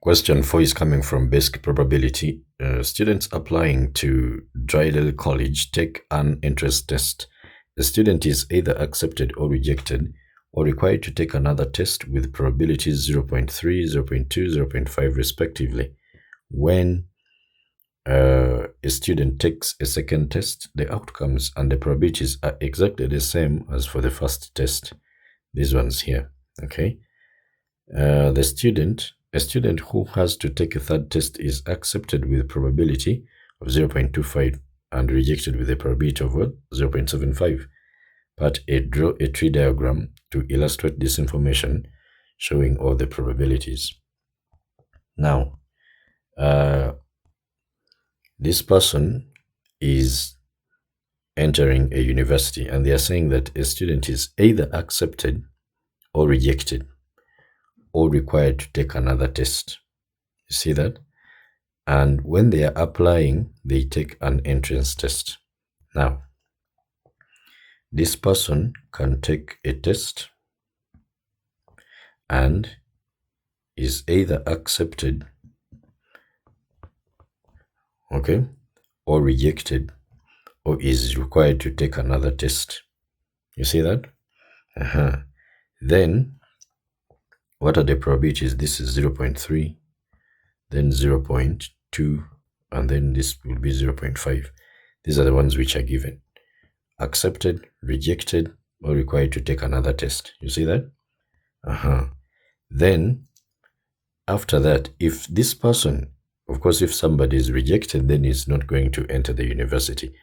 Question 4 is coming from basic probability. Students applying to Drydale College take an entrance test. The student is either accepted or rejected or required to take another test with probabilities 0.3, 0.2, 0.5 respectively. When a student takes a second test, the outcomes and the probabilities are exactly the same as for the first test. These ones here, okay? A student who has to take a third test is accepted with probability of 0.25 and rejected with a probability of what? 0.75. Part A, draw a tree diagram to illustrate this information, showing all the probabilities. Now, this person is entering a university, and they are saying that a student is either accepted or rejected or required to take another test. You see that? And when they are applying, they take an entrance test. Now, this person can take a test and is either accepted, okay, or rejected, or is required to take another test. You see that? Then, what are the probabilities? This is 0.3, then 0.2, and then this will be 0.5. These are the ones which are given. Accepted, rejected, or required to take another test. You see that? Then, after that, if this person, of course, if somebody is rejected, then he's not going to enter the university.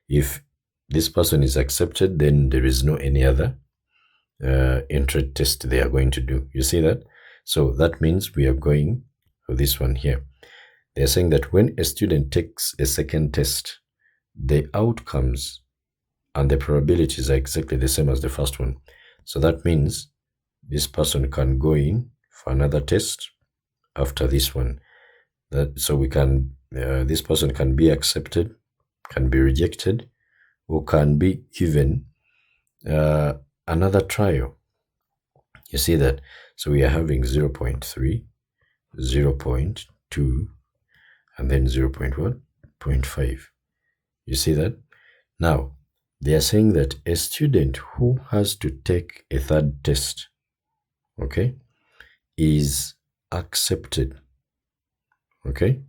If this person is accepted, then there is no any other entry test they are going to do. You see that? So that means we are going for this one here. They're saying that when a student takes a second test, the outcomes and the probabilities are exactly the same as the first one. So that means this person can go in for another test after this one. So we can, this person can be accepted, can be rejected, or can be given another trial. You see that? So we are having 0.3, 0.2, and then 0.5. You see that? Now, they are saying that a student who has to take a third test, okay, is accepted, okay,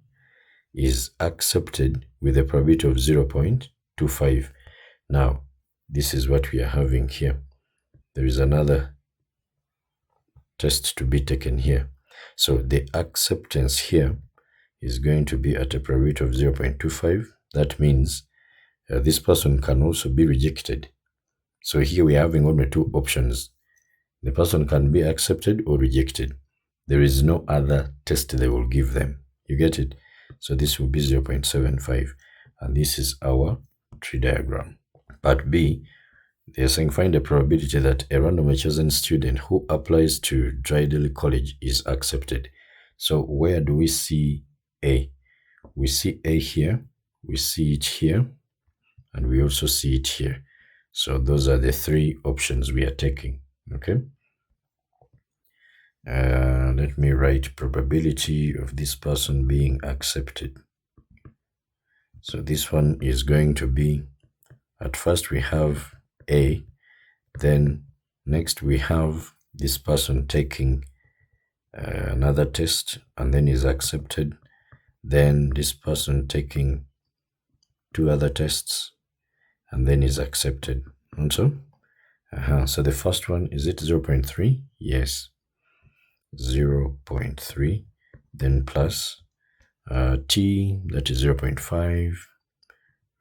is accepted with a probability of 0.25. Now, this is what we are having here. There is another test to be taken here. So the acceptance here is going to be at a probability of 0.25. That means this person can also be rejected. So here we are having only two options. The person can be accepted or rejected. There is no other test they will give them. You get it? So this will be 0.75. And this is our tree diagram. Part B, they're saying find the probability that a randomly chosen student who applies to Drydale College is accepted. So where do we see A? We see A here, we see it here, and we also see it here. So those are the three options we are taking, okay? Let me write probability of this person being accepted. So this one is going to be, at first we have A, then next we have this person taking another test and then is accepted, then this person taking two other tests and then is accepted. And so, so the first one, is it 0.3? Yes, 0.3, then plus T, that is 0.5,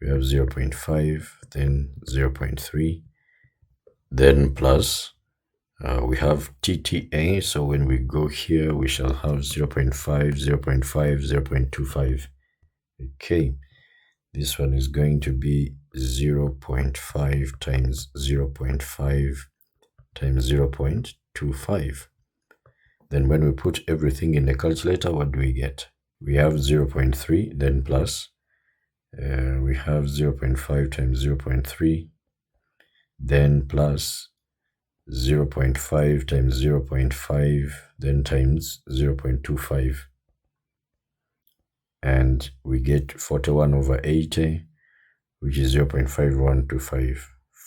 we have 0.5, then 0.3, then plus we have TTA, so when we go here we shall have 0.5, 0.5, 0.25. Okay, this one is going to be 0.5 times 0.5 times 0.25. Then when we put everything in the calculator, what do we get? We have 0.3, then plus, we have 0.5 times 0.3, then plus 0.5 times 0.5, then times 0.25. and we get 41 over 80, which is 0.5125.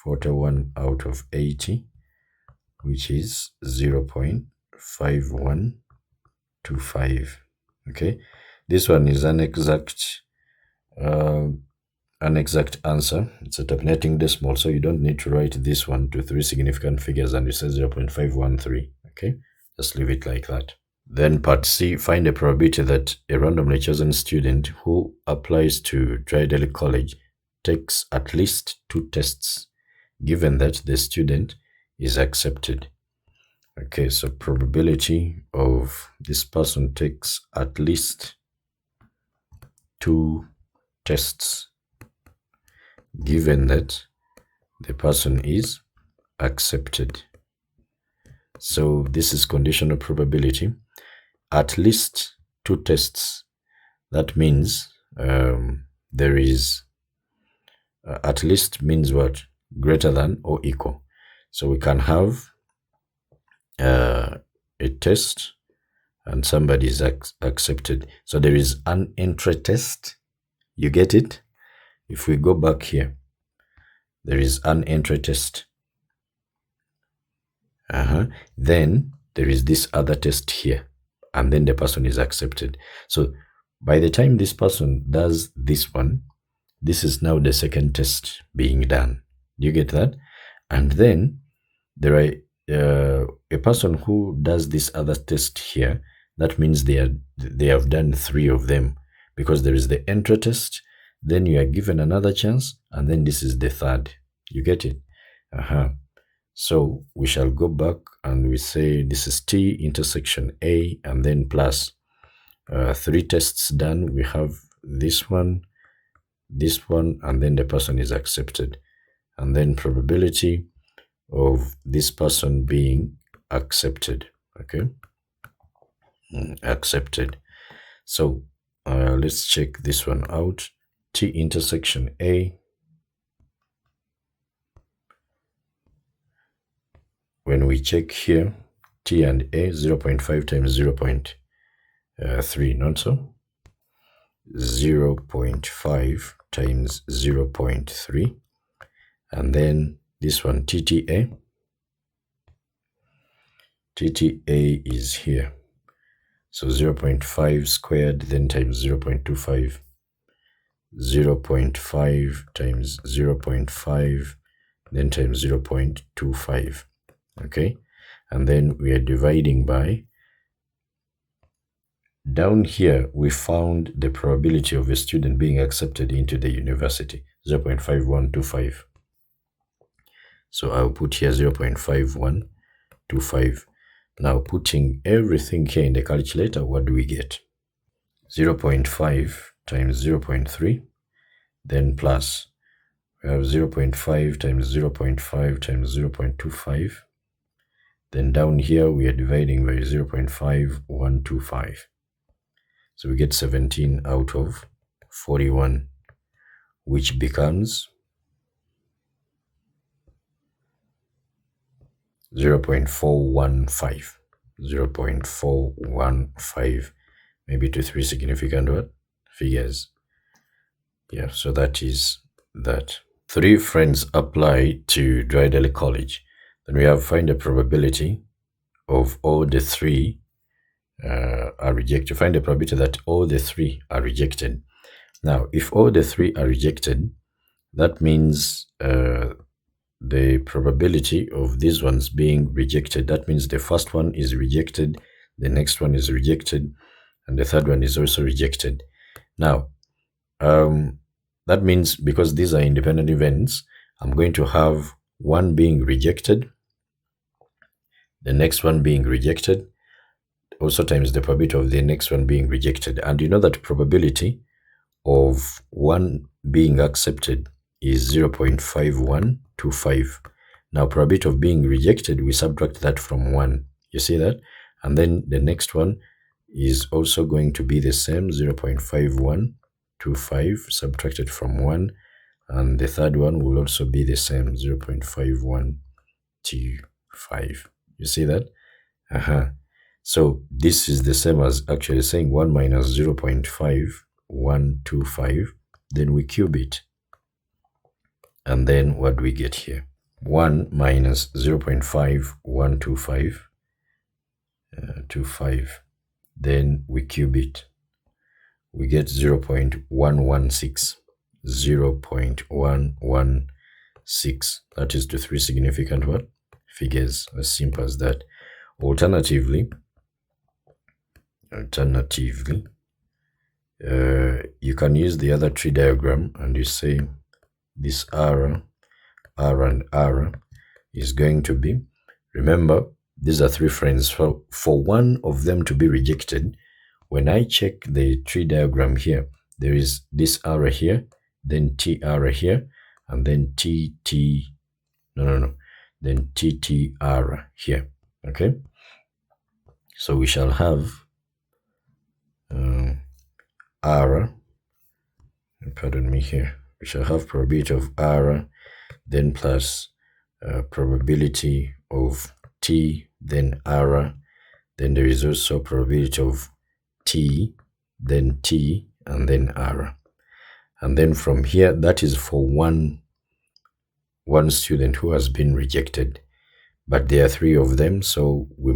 41 out of 80, which is 0.5125. Okay, this one is an exact answer. It's a terminating decimal, so you don't need to write this one to 3 significant figures and you say 0.513. Okay, just leave it like that. Then part C, find a probability that a randomly chosen student who applies to Drydale College takes at least 2 tests, given that the student is accepted. Okay, so probability of this person takes at least 2 tests, given that the person is accepted. So this is conditional probability. At least 2 tests. That means there is at least means what? Greater than or equal. So we can have a test and somebody is accepted. So there is an entry test. You get it? If we go back here, there is an entry test. Then there is this other test here, and then the person is accepted. So by the time this person does this one, this is now the second test being done. Do you get that? And then there are a person who does this other test here. That means they have done 3 of them, because there is the entry test, then you are given another chance, and then this is the third. You get it? So we shall go back and we say this is T intersection A, and then plus 3 tests done. We have this one, and then the person is accepted. And then probability of this person being accepted. Okay, accepted. So let's check this one out. T intersection A. When we check here, T and A, 0.5 times 0.3, not so? 0.5 times 0.3. And then this one, TTA. TTA is here. So 0.5 squared, then times 0.25. 0.5 times 0.5, then times 0.25. Okay, and then we are dividing by, down here we found the probability of a student being accepted into the university, 0.5125. So I'll put here 0.5125. Now putting everything here in the calculator, what do we get? 0.5 times 0.3, then plus, we have 0.5 times 0.5 times 0.25. Then down here, we are dividing by 0.5125. So we get 17 out of 41, which becomes 0.415. 0.415, maybe to 3 significant what? Figures. Yeah, so that is that. 3 friends apply to Drydale College. Then we have find the probability of all the 3 are rejected. Find the probability that all the 3 are rejected. Now, if all the 3 are rejected, that means the probability of these ones being rejected, that means the first one is rejected, the next one is rejected, and the third one is also rejected. Now, that means because these are independent events, I'm going to have one being rejected, the next one being rejected, also times the probability of the next one being rejected. And you know that probability of one being accepted is 0.5125. Now, probability of being rejected, we subtract that from 1. You see that? And then the next one is also going to be the same, 0.5125 subtracted from 1. And the third one will also be the same, 0.5125. You see that? So this is the same as actually saying 1 minus 0.5 0.125, then we cube it. And then what do we get here? 1 minus 0.5125, 25. Then we cube it. We get 0.116. 0.116. That is to three significant what? Figures. As simple as that. Alternatively, you can use the other tree diagram, and you say this R, and R is going to be, remember, these are three friends. For one of them to be rejected, when I check the tree diagram here, there is this R here, then TR here, and then then TTR here. Okay, so we shall have R, pardon me here, we shall have probability of R, then plus probability of T, then R, then there is also probability of T, then T, and then R. And then from here, that is for one student who has been rejected, but there are three of them, so we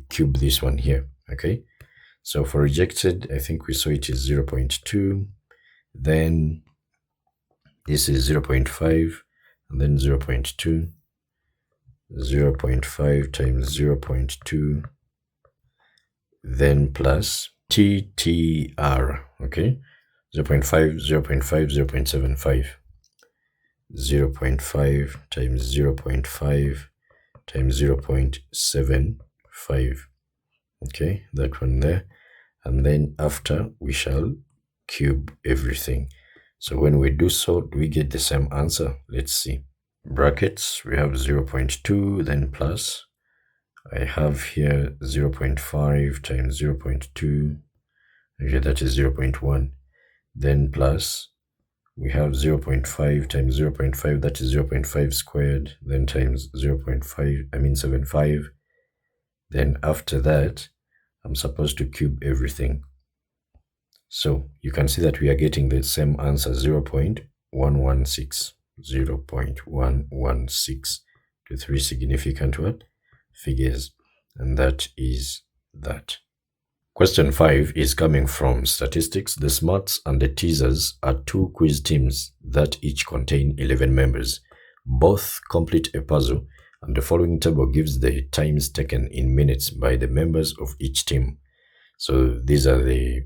cube this one here. Okay, so for rejected, I think we saw it is 0.2, then this is 0.5, and then 0.2, 0.5 times 0.2, then plus TTR. Okay, 0.5, 0.5, 0.75, 0.5 times 0.5 times 0.75. Okay, that one there. And then after, we shall cube everything. So when we do so, do we get the same answer? Let's see. Brackets, we have 0.2, then plus. I have here 0.5 times 0.2. Okay, that is 0.1. Then plus, we have 0.5 times 0.5, that is 0.5 squared, then times 75. Then after that, I'm supposed to cube everything. So you can see that we are getting the same answer, 0.116. 0.116 to three significant what? Figures. And that is that. Question 5 is coming from statistics. The smarts and the teasers are two quiz teams that each contain 11 members. Both complete a puzzle, and the following table gives the times taken in minutes by the members of each team. So these are the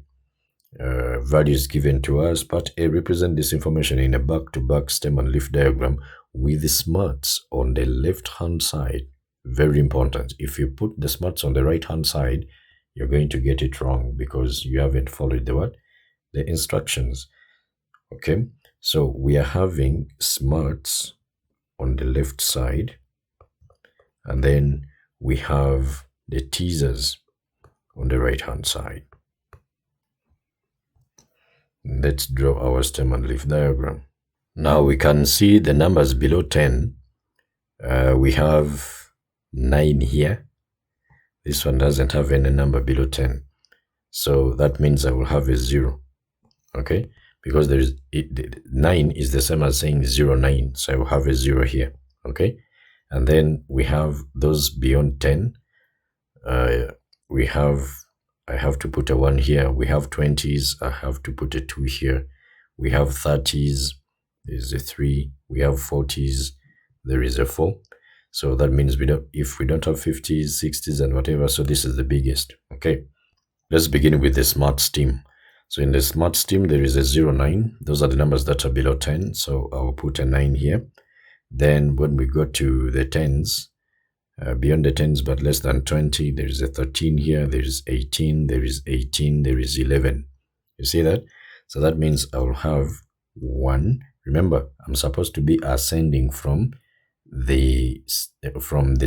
values given to us. Part A, represent this information in a back-to-back stem and leaf diagram with the smarts on the left-hand side. Very important. If you put the smarts on the right-hand side, you're going to get it wrong because you haven't followed the instructions. Okay, so we are having smarts on the left side, and then we have the teasers on the right-hand side. Let's draw our stem and leaf diagram. Now we can see the numbers below 10. We have 9 here. This one doesn't have any number below 10. So that means I will have a 0. Okay? Because 9 is the same as saying 09. So I will have a 0 here. Okay? And then we have those beyond 10. I have to put a 1 here. We have 20s. I have to put a 2 here. We have 30s. There's a 3. We have 40s. There is a 4. So that means if we don't have 50s, 60s, and whatever, so this is the biggest. Okay, let's begin with the smarts team. So in the smarts team, there is a 0, 9. Those are the numbers that are below 10. So I'll put a 9 here. Then when we go to the 10s, beyond the 10s but less than 20, there is a 13 here. There is 18. There is 18. There is 11. You see that? So that means I will have 1. Remember, I'm supposed to be ascending from the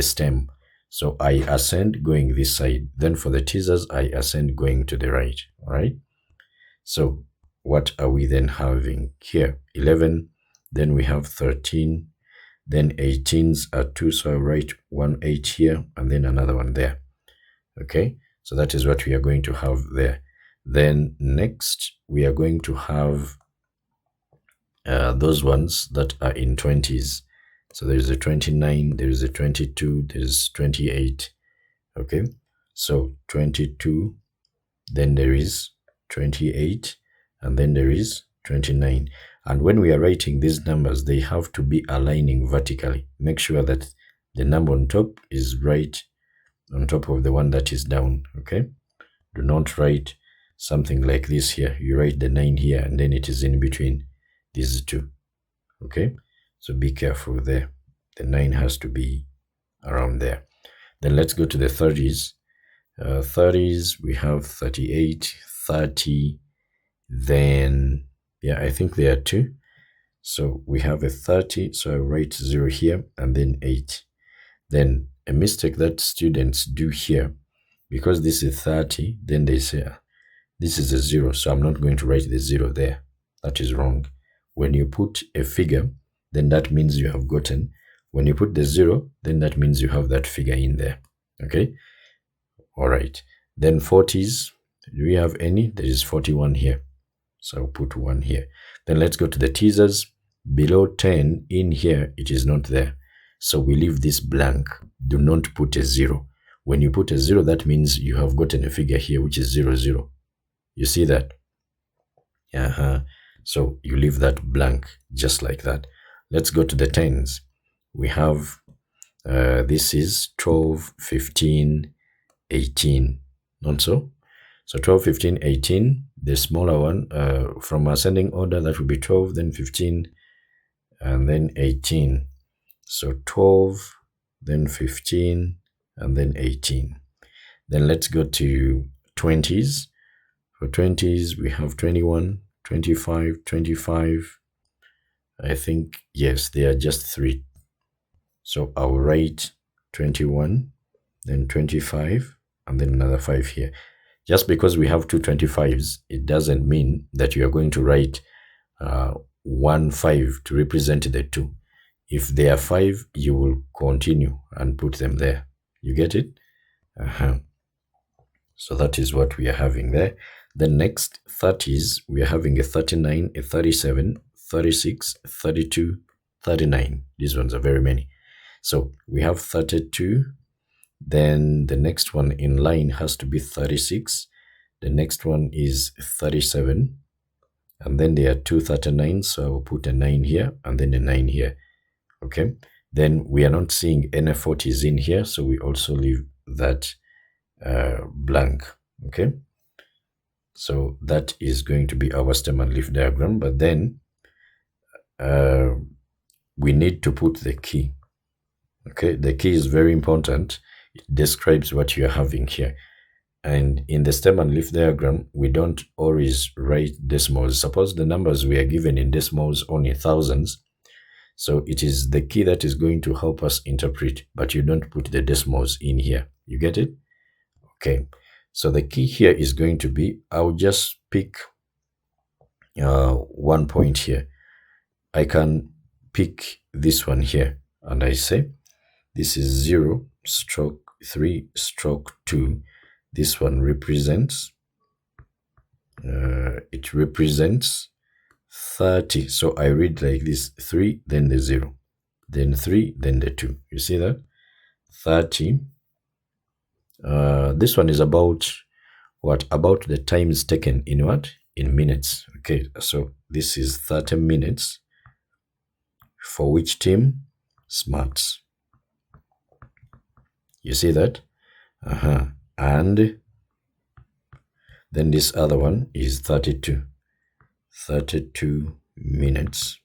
stem. So I ascend going this side. Then for the teasers, I ascend going to the right. All right. So what are we then having here? 11. Then we have 13. Then 18s are 2. So I write 1 8 here and then another one there. Okay. So that is what we are going to have there. Then next, we are going to have those ones that are in 20s. So there's a 29, there's a 22, there's 28. Okay, so 22, then there is 28, and then there is 29. And when we are writing these numbers, they have to be aligning vertically. Make sure that the number on top is right on top of the one that is down. Okay, do not write something like this here. You write the 9 here, and then it is in between these two. Okay, so be careful there. The 9 has to be around there. Then let's go to the 30s. 30s, we have 38, 30, then, yeah, I think there are 2. So we have a 30, so I write 0 here, and then 8. Then a mistake that students do here, because this is 30, then they say, this is a 0, so I'm not going to write the 0 there. That is wrong. When you put a figure, then that means you have gotten. When you put the 0, then that means you have that figure in there. Okay? All right. Then 40s. Do we have any? There is 41 here. So I'll put 1 here. Then let's go to the teasers. Below 10 in here, it is not there. So we leave this blank. Do not put a 0. When you put a 0, that means you have gotten a figure here, which is 0, 0. You see that? So you leave that blank just like that. Let's go to the 10s. We have, this is 12, 15, 18. Not so? So 12, 15, 18, the smaller one, from ascending order, that will be 12, then 15, and then 18. So 12, then 15, and then 18. Then let's go to 20s. For 20s, we have 21, 25, 25. I think, yes, they are just 3. So I'll write 21, then 25, and then another 5 here. Just because we have two 25s, it doesn't mean that you are going to write 1 5 to represent the 2. If they are 5, you will continue and put them there. You get it? So that is what we are having there. The next 30s, we are having a 39, a 37, 36, 32, 39. These ones are very many. So we have 32. Then the next one in line has to be 36. The next one is 37. And then there are 2 39s. So I will put a 9 here and then a 9 here. Okay. Then we are not seeing any 40s in here. So we also leave that blank. Okay. So that is going to be our stem and leaf diagram. But then we need to put the key. Okay. The key is very important. It describes what you are having here. And in the stem and leaf diagram, we don't always write decimals. Suppose the numbers we are given in decimals only thousands. So it is the key that is going to help us interpret, but you don't put the decimals in here. You get it? Okay. So the key here is going to be, I'll just pick 1 point here. I can pick this one here, and I say, this is 0 stroke 3 stroke 2. This one represents, it represents 30. So I read like this, 3, then the 0, then 3, then the 2. You see that? 30. This one is about what? About the times taken in what? In minutes. Okay, so this is 30 minutes. For which team? Smarts. You see that? And then this other one is 32. 32 minutes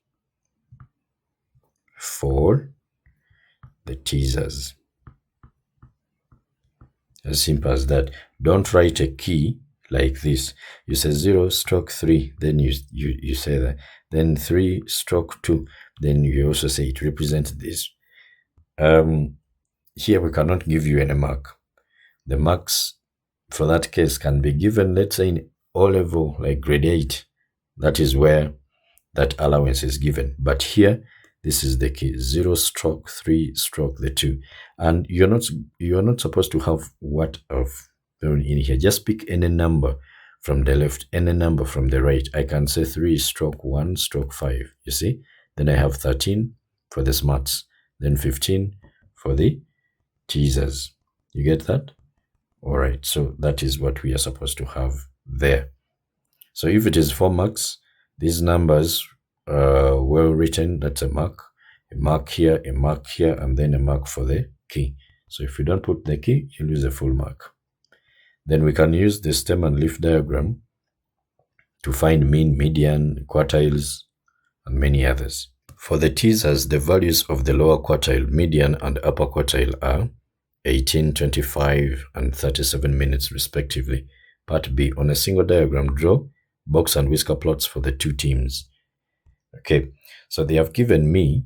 for the teasers. As simple as that. Don't write a key like this. You say 0 stroke 3, then you say that. Then 3 stroke 2, then you also say it represents this. Here we cannot give you any mark. The marks for that case can be given, let's say, in O level, like grade 8. That is where that allowance is given. But here, this is the key, 0 stroke 3 stroke the 2. And you're not supposed to have what of in here. Just pick any number from the left, any number from the right. I can say 3 stroke 1 stroke 5, you see? Then I have 13 for the smarts, then 15 for the teasers. You get that? All right, so that is what we are supposed to have there. So if it is 4 marks, these numbers well written, that's a mark here, and then a mark for the key. So if you don't put the key, you lose a full mark. Then we can use the stem and leaf diagram to find mean, median, quartiles, and many others. For the teasers, the values of the lower quartile, median, and upper quartile are 18, 25, and 37 minutes respectively. Part B, on a single diagram, draw box and whisker plots for the two teams. Okay, so they have given me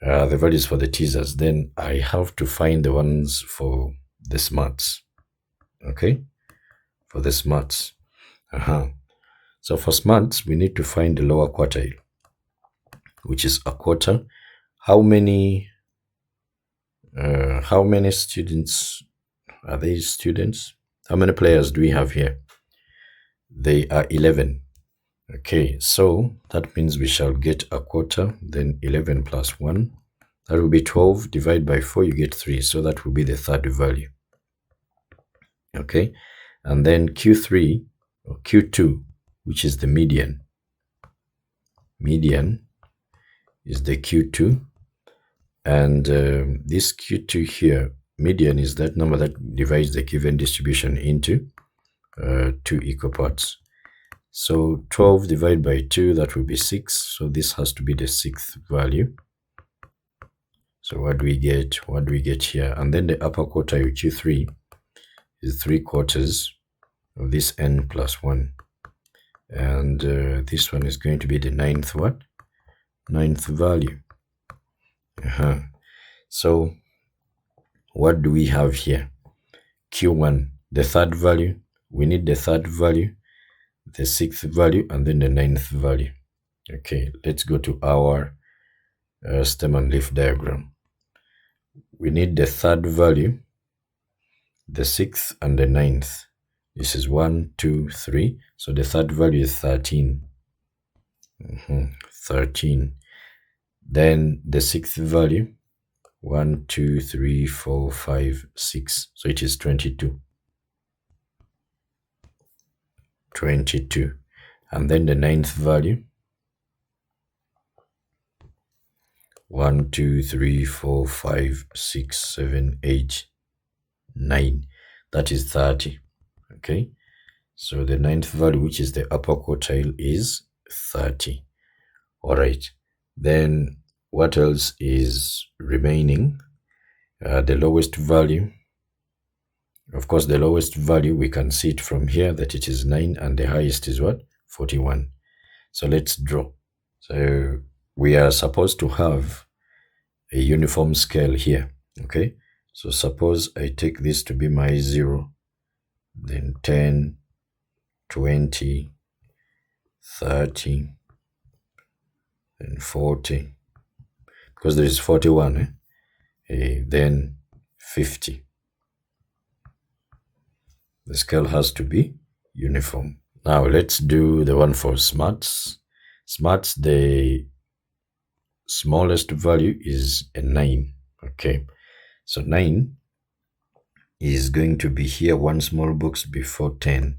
the values for the teasers. Then I have to find the ones for the smarts. Okay, for the smarts. So for smarts, we need to find the lower quartile, which is a quarter. How many students are these students? How many players do we have here? They are 11. Okay, so that means we shall get a quarter, then 11 plus 1. That will be 12. Divide by 4, you get 3. So that will be the third value. Okay, and then Q3 or Q2, which is the median. Median is the Q2. And this Q2 here, median is that number that divides the given distribution into 2 equal parts. So 12 divided by 2, that will be 6. So this has to be the 6th value. So what do we get? What do we get here? And then the upper quartile, Q3, is 3/4 of this n plus 1. And this one is going to be the 9th what? 9th value. So what do we have here? Q1, the third value. We need the third value, the 6th value, and then the 9th value. Okay, let's go to our stem and leaf diagram. We need the third value, the 6th, and the 9th. This is 1, 2, 3. So the third value is 13. 13. Then the 6th value, 1, 2, 3, 4, 5, 6. So it is 22. 22. And then the 9th value, 1, 2, 3, 4, 5, 6, 7, 8, 9. That is 30. Okay. So the 9th value, which is the upper quartile, is 30. All right. Then what else is remaining? The lowest value. Of course, the lowest value, we can see it from here that it is 9, and the highest is what? 41. So let's draw. So we are supposed to have a uniform scale here. Okay. So suppose I take this to be my 0, then 10, 20, 30, and 40. Because there is 41, then 50. The scale has to be uniform. Now let's do the one for smarts. Smarts, the smallest value is a 9. Okay, so 9 is going to be here, one small box before 10.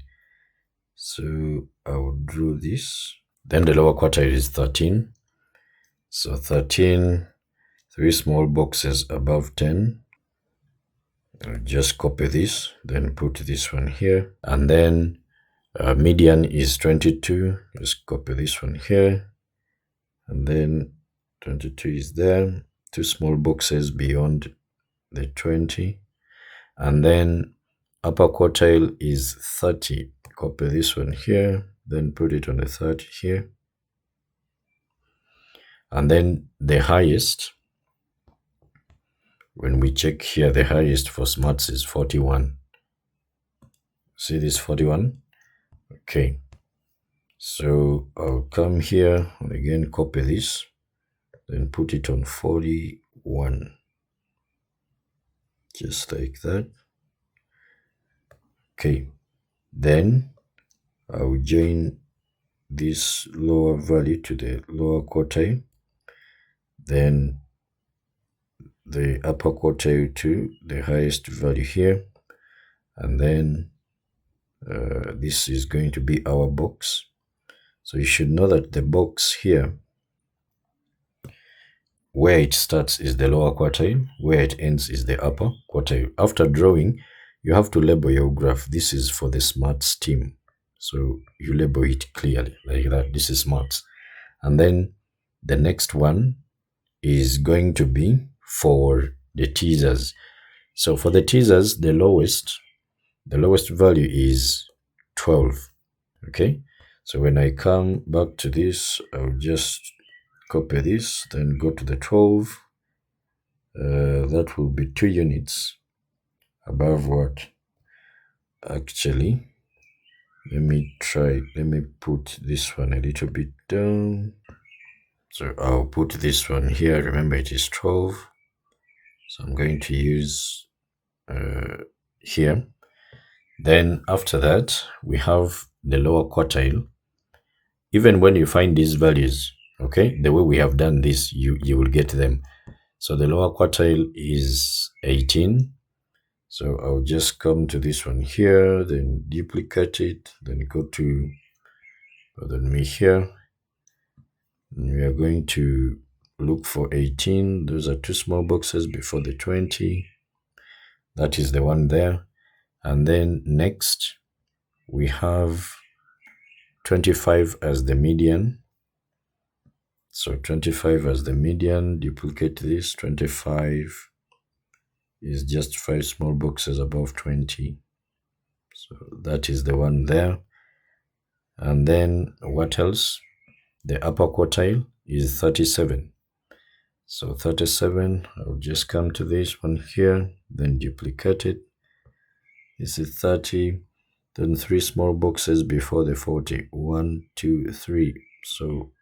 So I will draw this. Then the lower quartile is 13. So 13, 3 small boxes above 10. I'll just copy this, then put this one here. And then median is 22. Just copy this one here. And then 22 is there. 2 small boxes beyond the 20. And then upper quartile is 30. Copy this one here, then put it on the 30 here. And then the highest, when we check here, the highest for smarts is 41. See this 41? Okay. So I'll come here and again copy this, then put it on 41. Just like that. Okay. Then I will join this lower value to the lower quartile, then the upper quartile to the highest value here, and then this is going to be our box. So you should know that the box here, where it starts is the lower quartile, where it ends is the upper quartile. After drawing, you have to label your graph. This is for the smarts team. So you label it clearly like that. This is smarts. And then the next one is going to be for the teasers. So for the teasers, the lowest value is 12. Okay. So when I come back to this, I'll just copy this, then go to the 12. That will be 2 units above what? Actually, let me put this one a little bit down. So I'll put this one here. Remember, it is 12. So I'm going to use here. Then after that, we have the lower quartile. Even when you find these values, okay, the way we have done this, you will get them. So the lower quartile is 18. So I'll just come to this one here, then duplicate it, then go to me here. And we are going to look for 18. Those are 2 small boxes before the 20. That is the one there. And then next, we have 25 as the median. So 25 as the median, duplicate this. 25 is just 5 small boxes above 20. So that is the one there. And then what else? The upper quartile is 37. So 37, I'll just come to this one here, then duplicate it. This is 30, then 3 small boxes before the 40. 1, 2, 3. So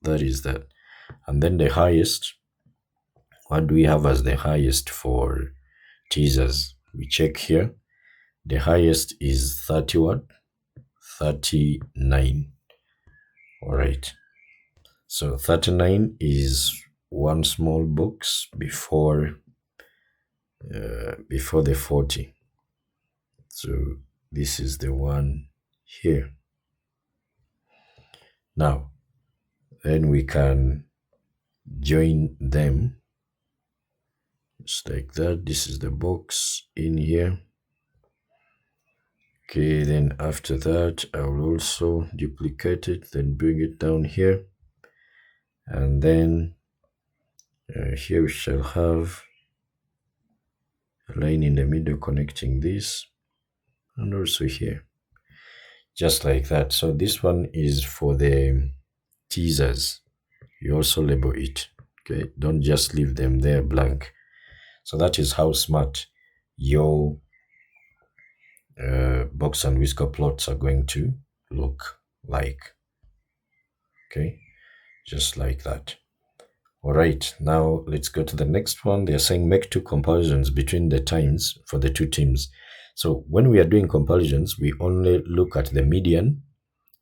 that is that. And then the highest, what do we have as the highest for teasers? We check here. The highest is 30 what? 39. All right. So 39 is 1 small box before the 40. So this is the one here. Now, then we can join them just like that. This is the box in here. Okay, then after that, I will also duplicate it, then bring it down here. And then here we shall have a line in the middle connecting this, and also here, just like that. So this one is for the teasers. You also label it. Okay, don't just leave them there blank. So that is how smart your box and whisker plots are going to look like. Okay, just like that. All right, now let's go to the next one. They're saying make 2 comparisons between the times for the 2 teams. So when we are doing comparisons, we only look at the median.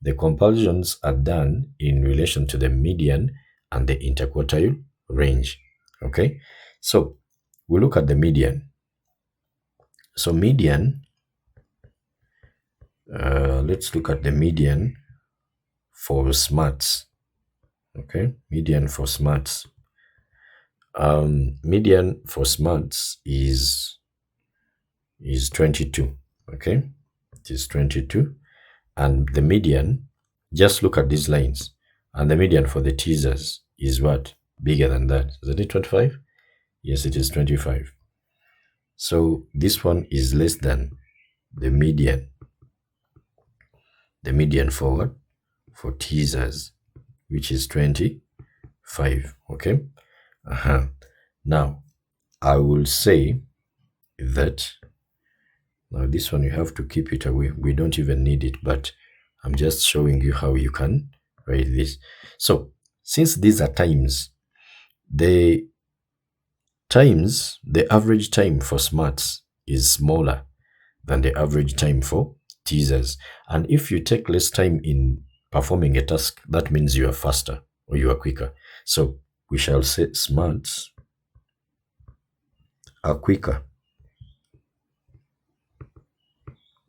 The comparisons are done in relation to the median and the interquartile range. Okay, so we look at the median. So median, let's look at the median for smarts. Okay, median for smarts. Median for smarts is 22. Okay, it is 22. And the median, just look at these lines. And the median for the teasers is what? Bigger than that. Is it 25? Yes, it is 25. So this one is less than the median. The median for what? For teasers, which is 25. Okay. Now, I will say that, now this one you have to keep it away. We don't even need it, but I'm just showing you how you can write this. So, since these are times, the average time for smarts is smaller than the average time for teasers. And if you take less time in performing a task, that means you are faster or you are quicker. So we shall say smarts are quicker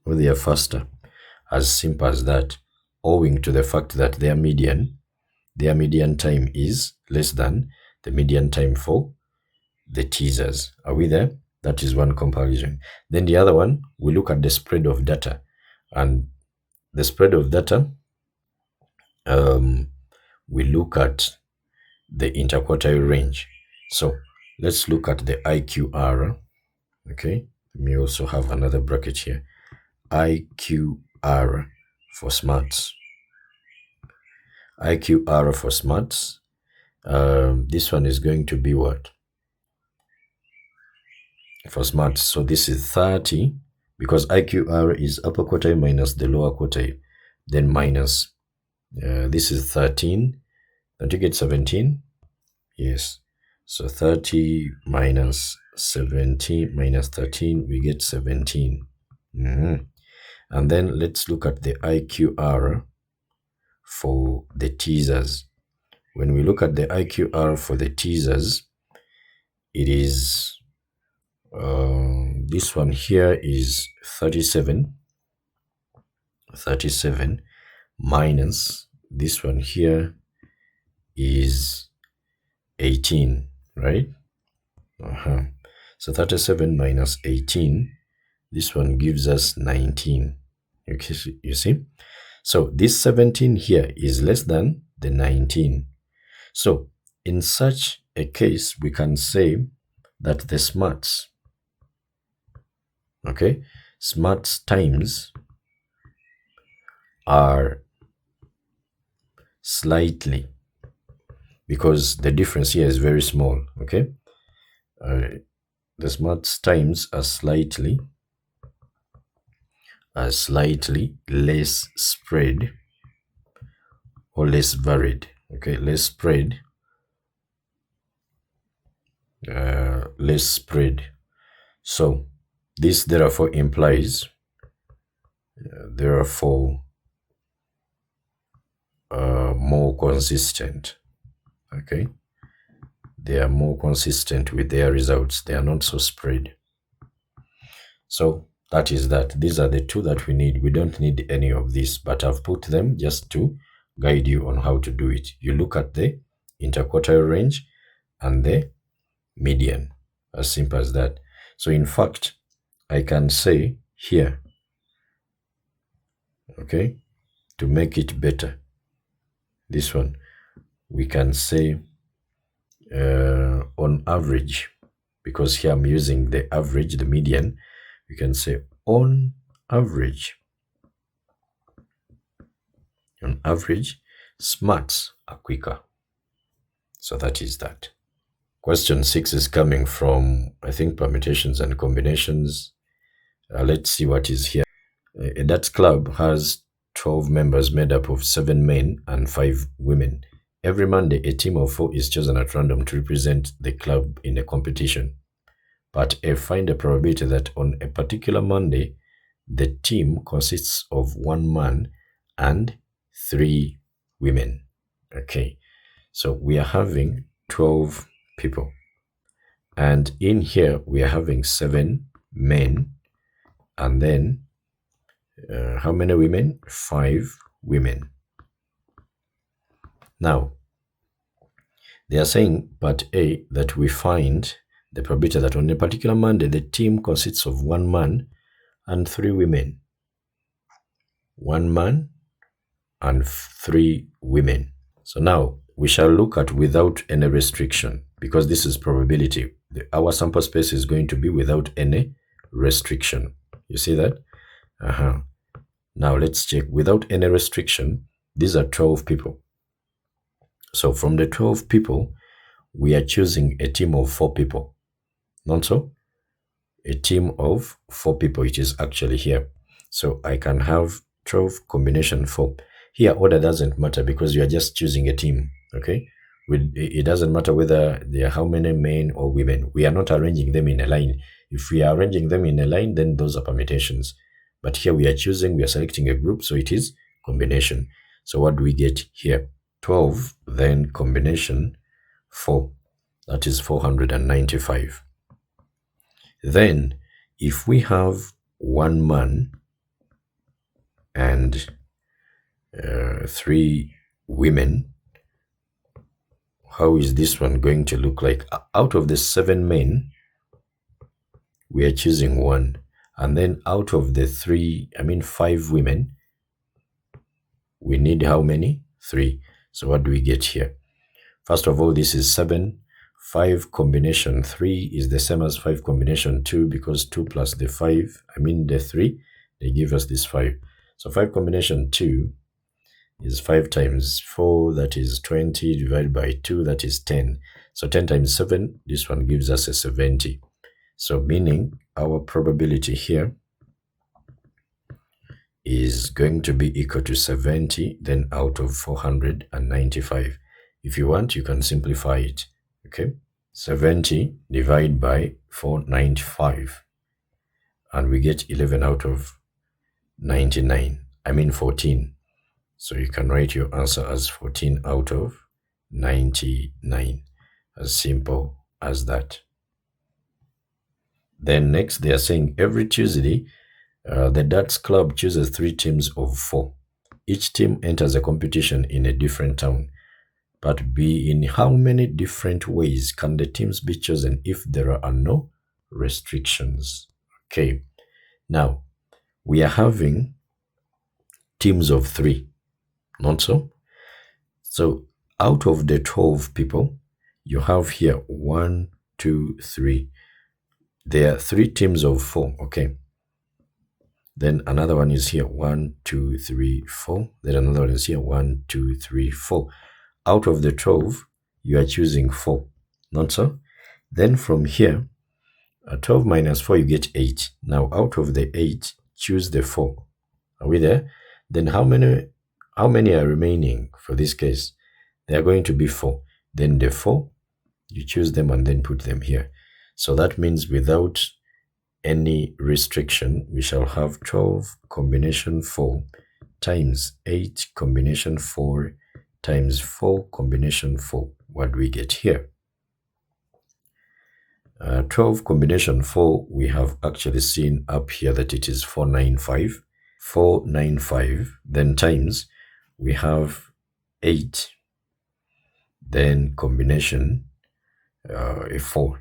or they are faster. As simple as that, owing to the fact that their median time is less than the median time for the teasers. Are we there? That is one comparison. Then the other one, we look at the spread of data. And the spread of data, we look at the interquartile range. So let's look at the IQR. Okay, let me also have another bracket here. IQR for smarts. IQR for smarts. This one is going to be what? For smarts. So this is 30 because IQR is upper quartile minus the lower quartile. Then minus. This is 13. Don't you get 17? Yes. So 30 minus 17 minus 13, we get 17. And then let's look at the IQR for the teasers. When we look at the IQR for the teasers, it is this one here is 37 minus this one here is 18, right? So 37 minus 18, this one gives us 19. Okay, you see? So this 17 here is less than the 19. So in such a case, we can say that the smarts, okay, smarts times are slightly, because the difference here is very small, okay? The smarts times are slightly less spread or less varied, okay? Less spread, less spread. So this therefore implies more consistent, okay? They are more consistent with their results. They are not so spread. So that is that. These are the two that we need. We don't need any of this, but I've put them just to guide you on how to do it. You look at the interquartile range and the median. As simple as that. So in fact, I can say here, okay, to make it better, this one, we can say on average, because here I'm using the average, the median, we can say on average, smarts are quicker. So that is that. Question 6 is coming from, I think, permutations and combinations. Let's see what is here. That club has 12 members made up of 7 men and 5 women. Every Monday, a team of 4 is chosen at random to represent the club in a competition. Part A, find a probability that on a particular Monday, the team consists of 1 man and 3 women. Okay, so we are having 12 people. And in here, we are having 7 men. And then, how many women? 5 women. Now, they are saying, part A, that we find the probability that on a particular Monday, the team consists of 1 man and 3 women. 1 man and 3 women. So now, we shall look at without any restriction, because this is probability. Our sample space is going to be without any restriction. You see that? Now, let's check. Without any restriction, these are 12 people. So from the 12 people, we are choosing a team of 4 people. Not so? A team of 4 people, which is actually here. So I can have 12 combination 4. Here, order doesn't matter because you are just choosing a team, okay? It doesn't matter whether there are how many men or women. We are not arranging them in a line. If we are arranging them in a line, then those are permutations. But here we are selecting a group, so it is combination. So what do we get here? 12, then combination 4. That is 495. Then, if we have one man and 3 women, how is this one going to look like? Out of the 7 men, we are choosing 1. And then out of the 5 women, we need how many? 3. So what do we get here? First of all, this is 7. 5 combination 3 is the same as 5 combination 2, because 2 plus the 5, the 3, they give us this 5. So 5 combination 2 is 5 times 4, that is 20, divided by 2, that is 10. So 10 times 7, this one gives us a 70. So meaning our probability here is going to be equal to 70, then out of 495. If you want, you can simplify it. Okay, 70 divided by 495, and we get 11 out of 99. 14. So you can write your answer as 14 out of 99. As simple as that. Then next, they are saying every Tuesday, the darts club chooses 3 teams of 4. Each team enters a competition in a different town. But B, in how many different ways can the teams be chosen if there are no restrictions? Okay, now we are having teams of 3, not so? So out of the 12 people, you have here 1, 2, 3. There are 3 teams of 4, okay? Then another one is here, 1, 2, 3, 4. Then another one is here, 1, 2, 3, 4. Out of the 12, you are choosing 4, not so? Then from here, 12 minus 4, you get 8. Now out of the 8, choose the 4. Are we there? Then how many are remaining for this case? They are going to be 4. Then the 4, you choose them and then put them here. So that means without any restriction, we shall have 12 combination 4 times 8 combination 4 times 4 combination 4. What do we get here? 12 combination 4, we have actually seen up here that it is 495. 495, then times, we have 8, then combination 4.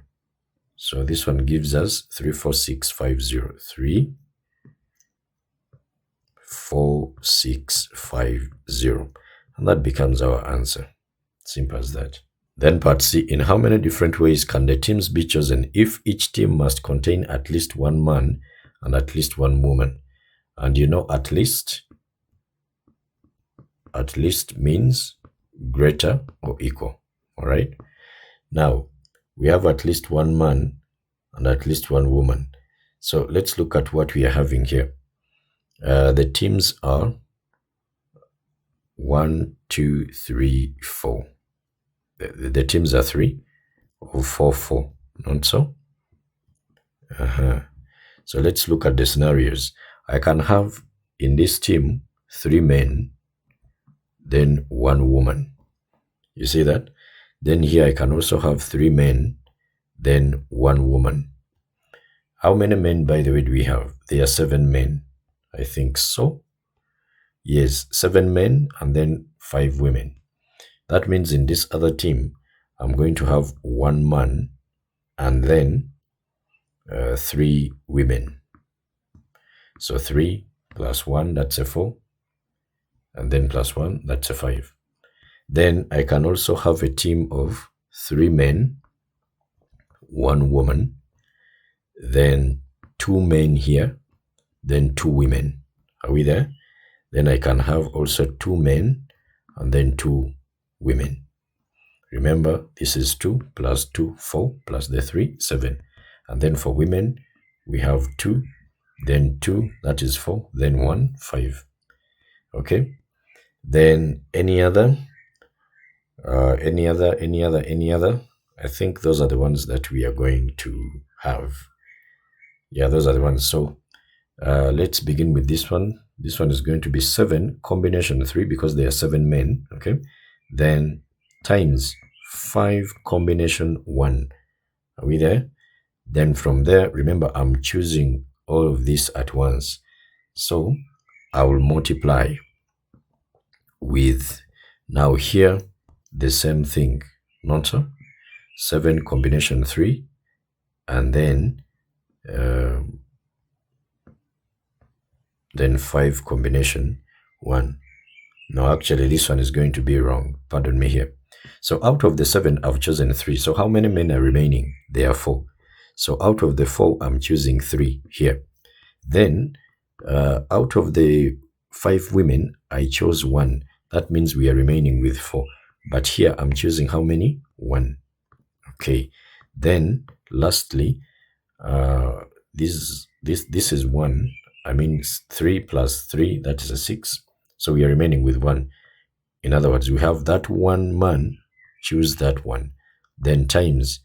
So this one gives us 34650. 34650. And that becomes our answer. Simple as that. Then part C, in how many different ways can the teams be chosen if each team must contain at least 1 man and at least 1 woman? And you know, at least means greater or equal. All right. Now, we have at least 1 man and at least 1 woman. So let's look at what we are having here. The teams are 1, 2, 3, 4. The teams are 3 or 4, 4, not so? So let's look at the scenarios. I can have in this team 3 men, then 1 woman. You see that? Then here I can also have 3 men, then 1 woman. How many men, by the way, do we have? There are 7 men. I think so. Yes, 7 men and then 5 women. That means in this other team, I'm going to have 1 man and then 3 women. So 3 plus 1, that's a 4. And then plus 1, that's a 5. Then I can also have a team of 3 men, 1 woman, then 2 men here, then 2 women. Are we there? Then I can have also 2 men and then 2 women. Remember, this is 2 plus 2, 4, plus the 3, 7. And then for women, we have 2, then 2, that is 4, then 1, 5. Okay. Then any other? Any other? I think those are the ones that we are going to have. Yeah, those are the ones. So Let's begin with this one. This one is going to be 7 combination 3 because there are 7 men, okay? Then times 5 combination 1. Are we there? Then from there, remember, I'm choosing all of this at once. So I will multiply with, now here, the same thing, not so? 7 combination 3, and then 5 combination 1. No, actually, this one is going to be wrong. Pardon me here. So out of the 7, I've chosen 3. So how many men are remaining? There are 4. So out of the 4, I'm choosing 3 here. Then out of the 5 women, I chose 1. That means we are remaining with 4. But here I'm choosing how many? 1. Okay. Then lastly, this is 1. I mean 3 plus 3, that is a 6. So we are remaining with 1. In other words, we have that 1 man, choose that 1. Then times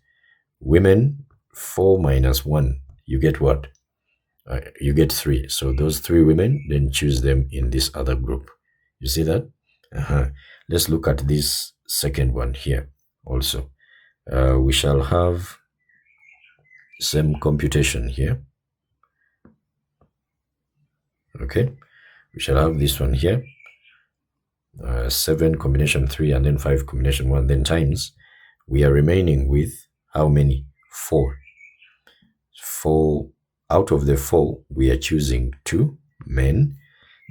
women, 4 minus 1, you get what? You get 3. So those 3 women, then choose them in this other group. You see that? Let's look at this second one here also. We shall have same computation here. Okay, we shall have this one here. 7 combination 3 and then 5 combination 1, then times. We are remaining with how many? 4. 4. Out of the 4, we are choosing 2 men.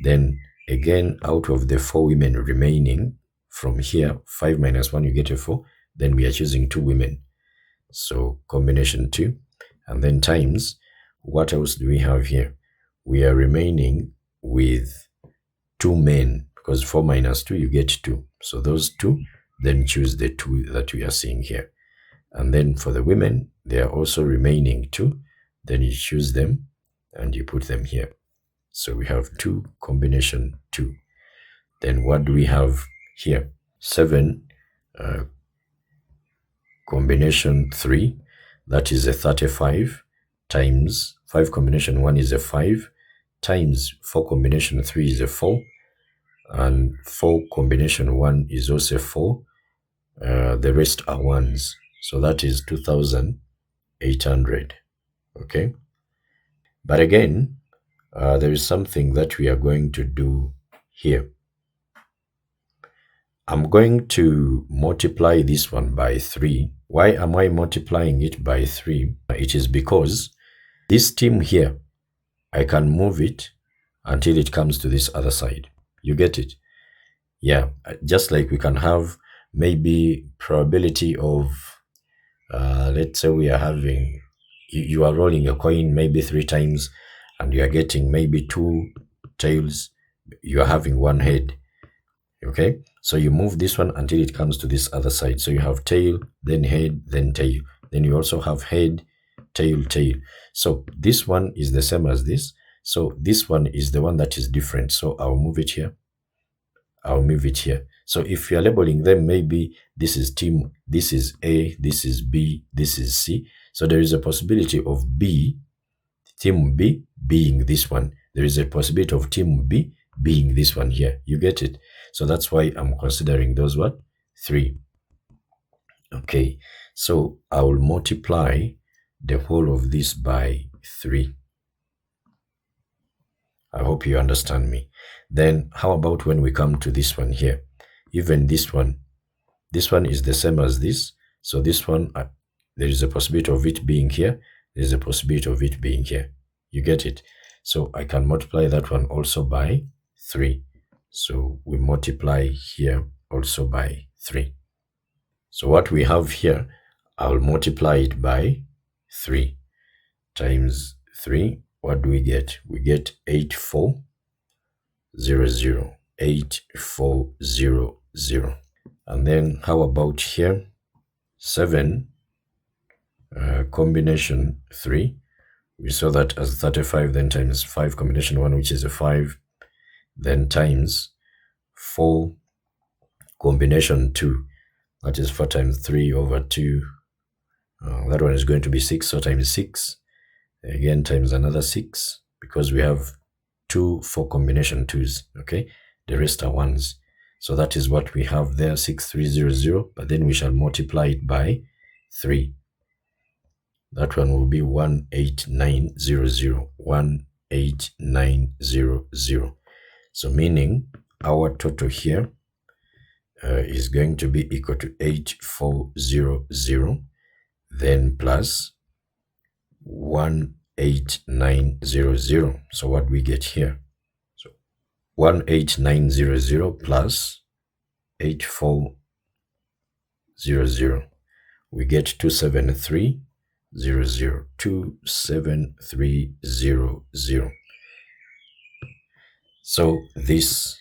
Then again, out of the 4 women remaining, from here, 5 minus 1, you get a 4. Then we are choosing 2 women. So combination 2. And then times, what else do we have here? We are remaining with 2 men, because 4 minus 2, you get 2. So those 2, then choose the 2 that we are seeing here. And then for the women, they are also remaining 2. Then you choose them and you put them here. So we have 2 combination 2. Then what do we have here? 7 combination 3. That is a 35 times 5 combination 1 is a 5 times 4 combination 3 is a 4. And 4 combination 1 is also 4. The rest are 1s. So that is 2,800. Okay. But again, there is something that we are going to do here. I'm going to multiply this one by 3. Why am I multiplying it by 3? It is because this team here, I can move it until it comes to this other side. You get it? Yeah, just like we can have maybe probability of, let's say we are having, you are rolling a coin maybe 3 times and you are getting maybe 2 tails, you are having 1 head. Okay, so you move this one until it comes to this other side. So you have tail, then head, then tail. Then you also have head, tail, tail. So this one is the same as this. So this one is the one that is different. So I'll move it here. I'll move it here. So if you're labeling them, maybe this is team, this is A, this is B, this is C. So there is a possibility of B, team B being this one. There is a possibility of team B being this one here. You get it? So that's why I'm considering those what? 3. Okay, so I will multiply the whole of this by 3. I hope you understand me. Then how about when we come to this one here? Even this one is the same as this. So this one, there is a possibility of it being here. There is a possibility of it being here. You get it? So I can multiply that one also by 3. So we multiply here also by 3. So what we have here, I'll multiply it by 3 times 3. What do we get? We get 8400. 8400. And then how about here? 7 combination 3. We saw that as 35, then times 5 combination 1, which is a 5. Then times 4 combination 2. That is 4 times 3 over 2. That one is going to be 6. So times 6. Again times another 6. because we have 2 4 combination 2s, okay? The rest are 1s. So that is what we have there, 6300, but then we shall multiply it by 3. That one will be 18900, 18900. So meaning our total here is going to be equal to 8400, then plus 18900. So what we get here? So 18900 plus 8400. We get 27300. 27300. So this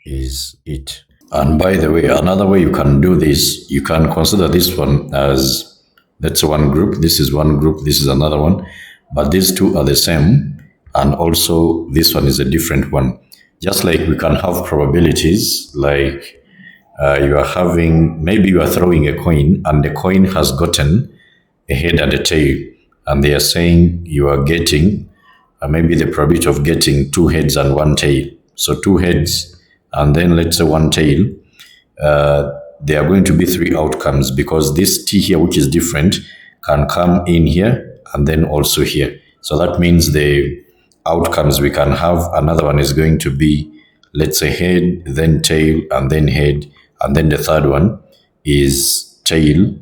is it. And by the way, another way you can do this, you can consider this one as, that's one group, this is one group, this is another one, but these two are the same, and also this one is a different one. Just like we can have probabilities, like you are having, maybe you are throwing a coin and the coin has gotten a head and a tail, and they are saying you are getting maybe the probability of getting 2 heads and 1 tail. So 2 heads and then let's say 1 tail. There are going to be 3 outcomes, because this T here, which is different, can come in here and then also here. So that means the outcomes we can have, another one is going to be, let's say, head, then tail, and then head, and then the third one is tail.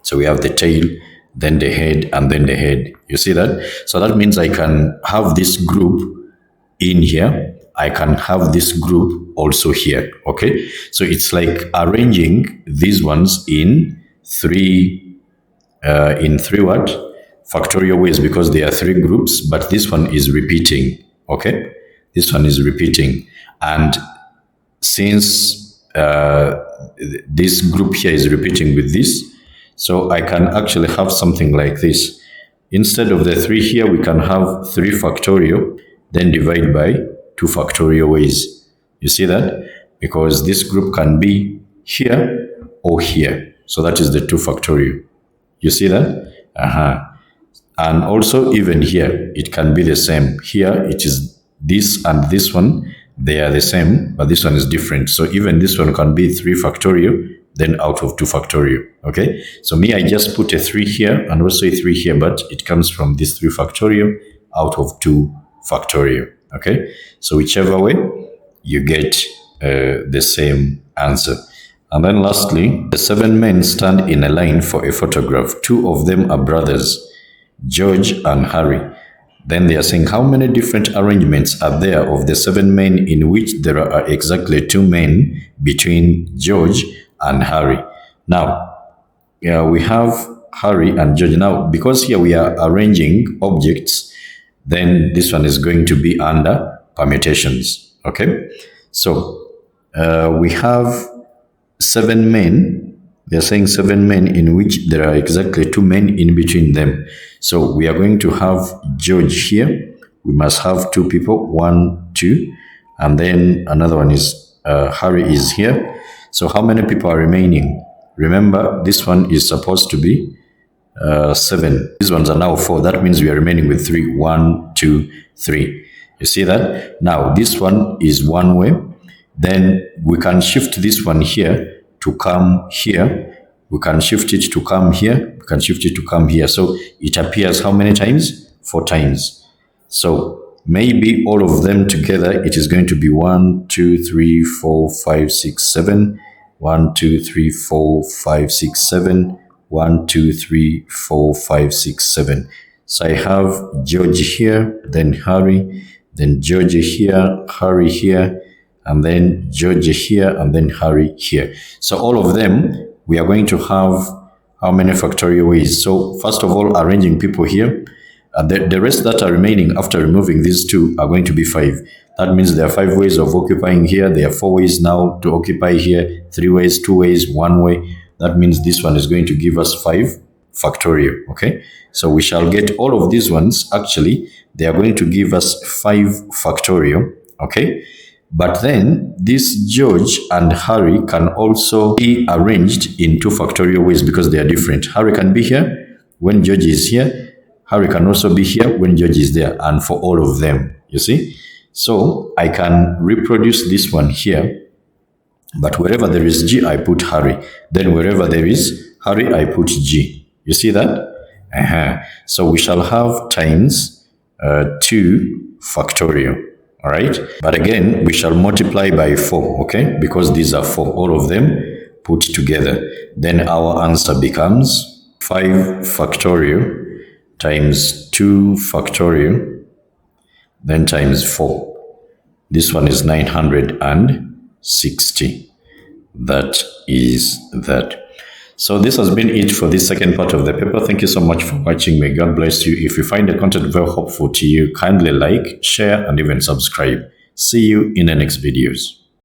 So we have the tail, then the head, and then the head. You see that? So that means I can have this group in here. I can have this group also here. Okay? So it's like arranging these ones in three what? Factorial ways, because there are 3 groups, but this one is repeating. Okay? This one is repeating. And since this group here is repeating with this, so I can actually have something like this. Instead of the 3 here, we can have 3 factorial, then divide by 2 factorial ways. You see that? Because this group can be here or here. So that is the 2 factorial. You see that? And also even here, it can be the same. Here, it is this and this one. They are the same, but this one is different. So even this one can be 3 factorial, then out of 2 factorial. Okay, so me, I just put a 3 here and also a 3 here, but it comes from this 3 factorial out of 2 factorial. Okay, so whichever way, you get the same answer. And then lastly, the 7 men stand in a line for a photograph. 2 of them are brothers, George and Harry. Then they are saying, how many different arrangements are there of the 7 men in which there are exactly 2 men between George and Harry? Now, we have Harry and George. Now, because here we are arranging objects, then this one is going to be under permutations. Okay? So, we have 7 men. They're saying 7 men in which there are exactly 2 men in between them. So we are going to have George here. We must have 2 people, 1, 2, and then another one is Harry is here. So how many people are remaining? Remember, this one is supposed to be 7. These ones are now 4. That means we are remaining with 3. 1, 2, 3. You see that? Now, this one is one way. Then we can shift this one here to come here. We can shift it to come here. We can shift it to come here. So it appears how many times? 4 times. So maybe all of them together, it is going to be 1, 2, 3, 4, 5, 6, 7. 1, 2, 3, 4, 5, 6, 7. 1, 2, 3, 4, 5, 6, 7. So I have George here, then Harry, then George here, Harry here, and then George here, and then Harry here. So all of them, we are going to have how many factorial ways? So first of all, arranging people here. The rest that are remaining after removing these 2 are going to be 5. That means there are 5 ways of occupying here. There are 4 ways now to occupy here, 3 ways, 2 ways, 1 way. That means this one is going to give us 5 factorial. Okay, so we shall get all of these ones. Actually, they are going to give us 5 factorial. Okay, but then this George and Harry can also be arranged in 2 factorial ways because they are different. Harry can be here when George is here. Harry can also be here when George is there, and for all of them, you see? So I can reproduce this one here, but wherever there is G, I put Harry. Then wherever there is Harry, I put G. You see that? So we shall have times 2 factorial. All right. But again, we shall multiply by 4, okay? Because these are 4, all of them put together. Then our answer becomes 5 factorial times 2 factorial, then times 4. This one is 960. That is that. So this has been it for this second part of the paper. Thank you so much for watching. May God bless you. If you find the content very helpful to you, kindly like, share, and even subscribe. See you in the next videos.